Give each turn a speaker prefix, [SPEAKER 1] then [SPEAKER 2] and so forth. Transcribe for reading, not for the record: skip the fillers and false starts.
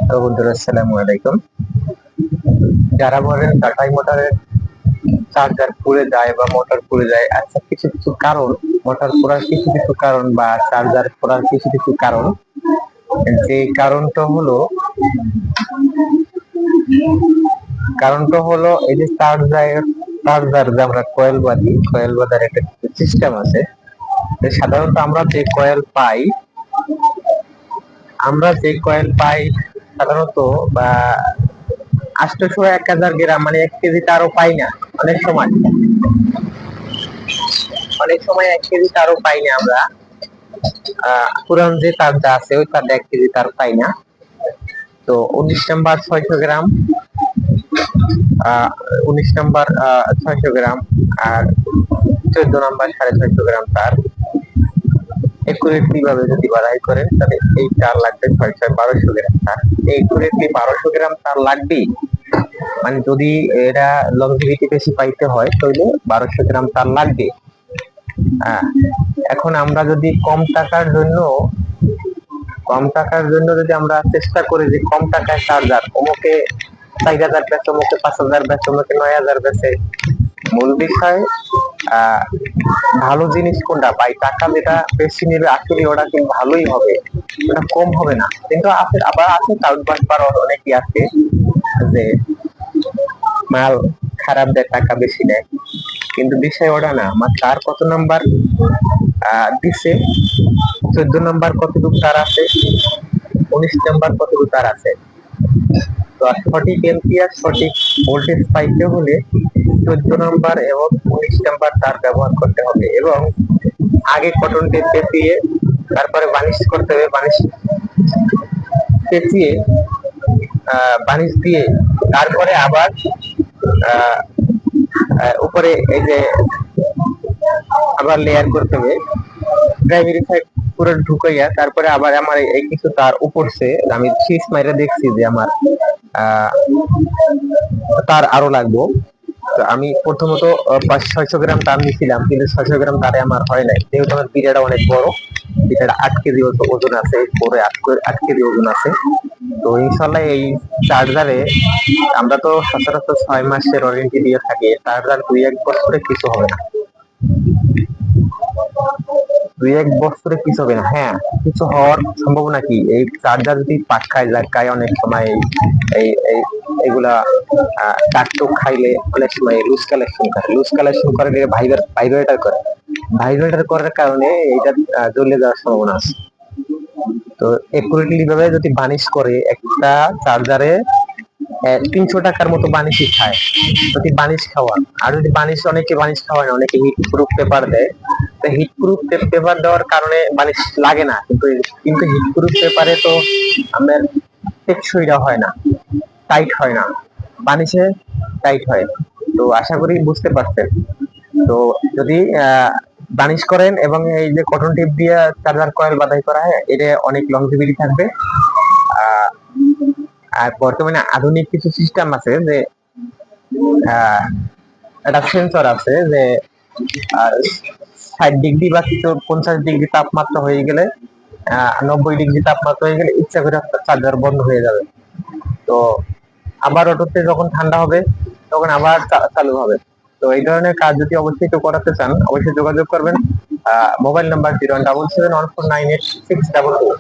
[SPEAKER 1] তো বন্ধুরা, আসসালামু আলাইকুম। যারা বলেন টাটাই মোটরের চার্জার পুড়ে যায় বা মোটর পুড়ে যায়, আচ্ছা, কিছু কিছু কারণ, মোটর পোড়ার কিছু কিছু কারণ বা চার্জার পোড়ার কিছু কিছু কারণ, যে কারণটা হলো এই যে চার্জার যে আমরা কয়েল বাঁধার একটা সিস্টেম আছে। তো সাধারণত আমরা যে কয়েল পাই সাধারণত, বা 800 1000 গ্রাম, মানে 1 কেজি তারও পাই না। অনেক সময় অনেক সময় 1 কেজি তারও পাই না আমরা। পুরান যে তারটা আছে ওই তারটা 1 কেজি তার পাই না। তো 19 নাম্বার 600 গ্রাম, 19 নাম্বার 600 গ্রাম, আর 14 নাম্বার 650 গ্রাম তার একুরেটলি ভাবে যদি বাড়াই করেন, তাহলে এই তার লাগবে 600 1200 গ্রাম তার। একুরেটলি 1200 গ্রাম তার লাগবেই। মানে যদি এরা লংজিভিটি বেশি পাইতে হয় তাহলে 1200 গ্রাম তার লাগবে। আহ, এখন আমরা যদি কম টাকার জন্য যদি আমরা চেষ্টা করি যে কম টাকায় চার্জার, অমুকে 4000 বেচে, অমুকে 5000 বেচে, অমুকে 9000 বেচে। মূল বিষয় ভালো জিনিস কোনটা পাই, টাকা যেটা বেশি নেবে আসলে ওটা কিন্তু ভালোই হবে, ওটা কম হবে না। কিন্তু আবার আছে চাউটবাস পাড়ার অনেকেই আছে যে মাল খারাপ দেয়, টাকা বেশি নেয়। কিন্তু বিষয় ওটা না, আমার তার কত নাম্বার দিছে, 14 নাম্বার কতটুকু তার আছে, 19 নাম্বার কতটুকু তার আছে। তো সঠিক এম্পিয়ার, সঠিক ভোল্টেজ পাইতে হলে 14 নাম্বার এবং 19 নাম্বার তার ব্যবহার করতে হবে, এবং আগে কটন টেপ পেঁচিয়ে তারপরে বানিশ করতে হবে। বানিশ পেঁচিয়ে বানিশ দিয়ে তারপরে আবার আহ উপরে এই যে আবার লেয়ার করতে হবে। প্রাইমারি সাইড পুরো ঢুকাইয়া তারপরে আবার আমার এই কিছু তার উপরছে, আমি শীষ মাইরা দেখছি যে আমার আহ তার আরো লাগবো। তো আমি প্রথমত 500-600 গ্রাম তার নিছিলাম, কিন্তু 600 গ্রাম তারে আমার হয় নাই, যেহেতু আমার পিঠাটা অনেক বড়। পিঠাটা 8 কেজি ওজন আছে, পরে 8 কেজি ওজন আছে। তো ইনশাল্লাহ এই চার্জারে আমরা তো সচরাচর 6 মাসের ওয়ারেন্টি দিয়ে থাকি, চার্জার 2-1 বছরে কিছু হবে না। 2-1 বছরে কিছু হবে না, হ্যাঁ। কিছু হওয়ার সম্ভাবনা কি, এই চার্জার যদি পাটকায় লাগায় অনেক সময়, এই এই এগুলা টাকটুক খাইলে অনেক সময় লুজ কালেকশন করে ভাইব্রেটর করার কারণে এটা জ্বলে যাওয়ার সম্ভাবনা আছে। তো একুরেটলি ভাবে যদি বানিশ করে একটা চার্জারে 300 টাকার মতো বানিশই খায়, যদি বানিশ খাওয়ান। আর যদি অনেকে বানিশ খাওয়ায় না, অনেকে হিট প্রুফ পেপার দেয়। তো হিট প্রুফ পেপার দেওয়ার কারণে বানিশ লাগে না, কিন্তু হিট প্রুফ পেপারে তো আমাদের টেকসইটা হয় না, টাইট হয় না, বানিশে টাইট হয়। তো আশা করি বুঝতে পারছেন। তো যদি বানিশ করেন এবং এই যে কটন টেপ দিয়ে চার্জার কয়েল বাঁধাই করা হয়, এটা অনেক লংজিভিটি থাকবে। আহ, আর বর্তমানে আধুনিক কিছু সিস্টেম আছে যে আহ, একটা সেন্সর আছে যে 60 ডিগ্রি বা কিছু 50 ডিগ্রি তাপমাত্রা হয়ে গেলে, 90 ডিগ্রি তাপমাত্রা হয়ে গেলে ইচ্ছা করে চার্জার বন্ধ হয়ে যাবে। তো আবার অটোতে যখন ঠান্ডা হবে তখন আবার চালু হবে। তো এই ধরনের কাজ যদি অবশ্যই কেউ করাতে চান, অবশ্যই যোগাযোগ করবেন। Mobile number 01771498622।